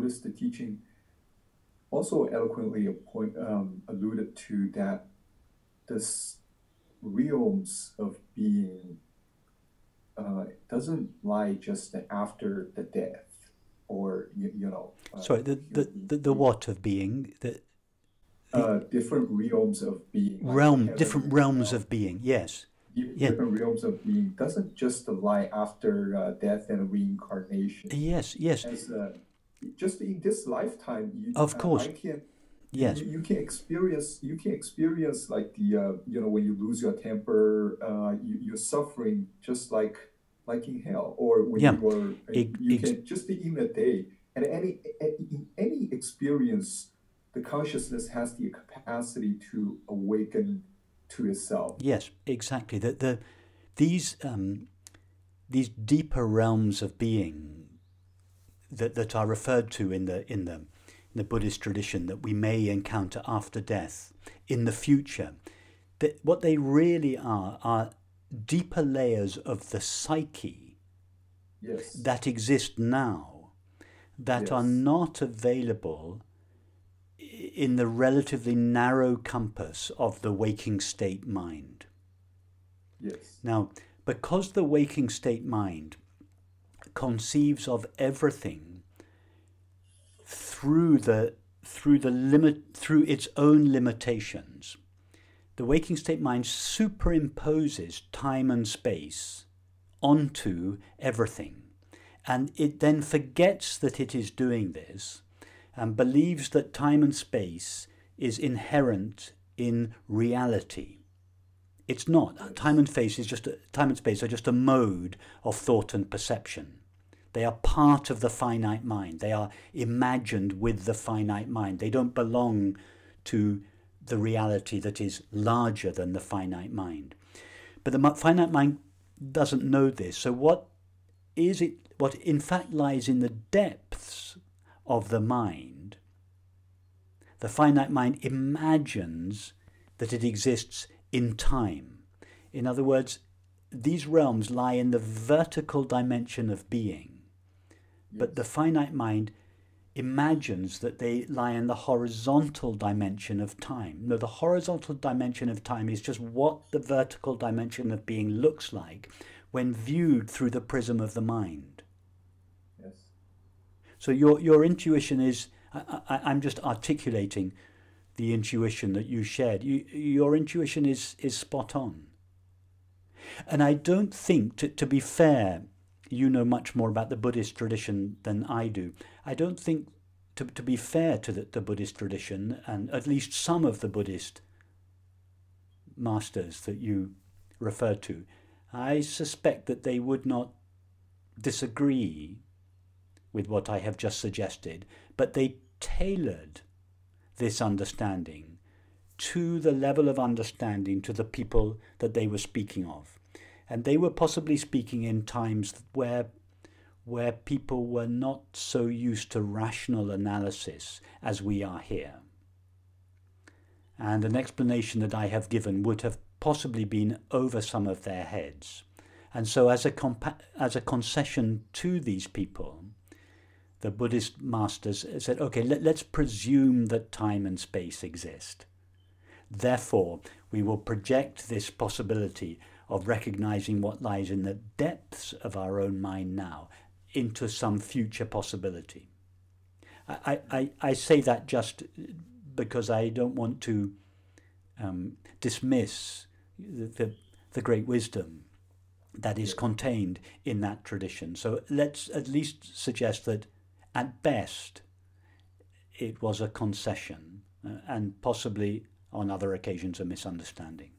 Buddhist teaching also eloquently alluded to that this realms of being doesn't lie just after the death, or Sorry, the what of being? The different realms of being, like heaven different and realms hell. of being. Yes, yeah, Different realms of being doesn't just lie after death and reincarnation. yes, yes. As just in this lifetime, Of I course, can yes, you can experience like the when you lose your temper, you're suffering just like in hell, or when yeah, you are you ex can just in a day, and in any experience, the consciousness has the capacity to awaken to itself. yes, exactly. These deeper realms of being that are referred to in the Buddhist tradition that we may encounter after death in the future, that what they really are deeper layers of the psyche Yes, that exist now that are yes, not available in the relatively narrow compass of the waking state mind. yes, Now, because the waking state mind conceives of everything through its own limitations, the waking state mind superimposes time and space onto everything, and it then forgets that it is doing this and believes that time and space is inherent in reality. It's not. yes, Time and space are just a mode of thought and perception. They are part of the finite mind. They are imagined with the finite mind. They don't belong to the reality that is larger than the finite mind. But the finite mind doesn't know this. So what in fact lies in the depths of the mind, the finite mind imagines that it exists in time. In other words, these realms lie in the vertical dimension of being, but the yes, finite mind imagines that they lie in the horizontal dimension of time. No, the horizontal dimension of time is just what the vertical dimension of being looks like when viewed through the prism of the mind. yes. So your intuition is, I'm just articulating the intuition that you shared. Your intuition is spot on. And I don't think, to be fair, you know much more about the Buddhist tradition than I do. I don't think, to be fair to the Buddhist tradition, and at least some of the Buddhist masters that you referred to, I suspect that they would not disagree with what I have just suggested, but they tailored this understanding to the level of understanding to the people that they were speaking of. And they were possibly speaking in times where people were not so used to rational analysis as we are here. And an explanation that I have given would have possibly been over some of their heads. And so as a concession to these people, the Buddhist masters said, okay, let's presume that time and space exist. Therefore, we will project this possibility of recognizing what lies in the depths of our own mind now into some future possibility. I say that just because I don't want to dismiss the great wisdom that is Yes. contained in that tradition. So let's at least suggest that at best it was a concession and possibly on other occasions a misunderstanding.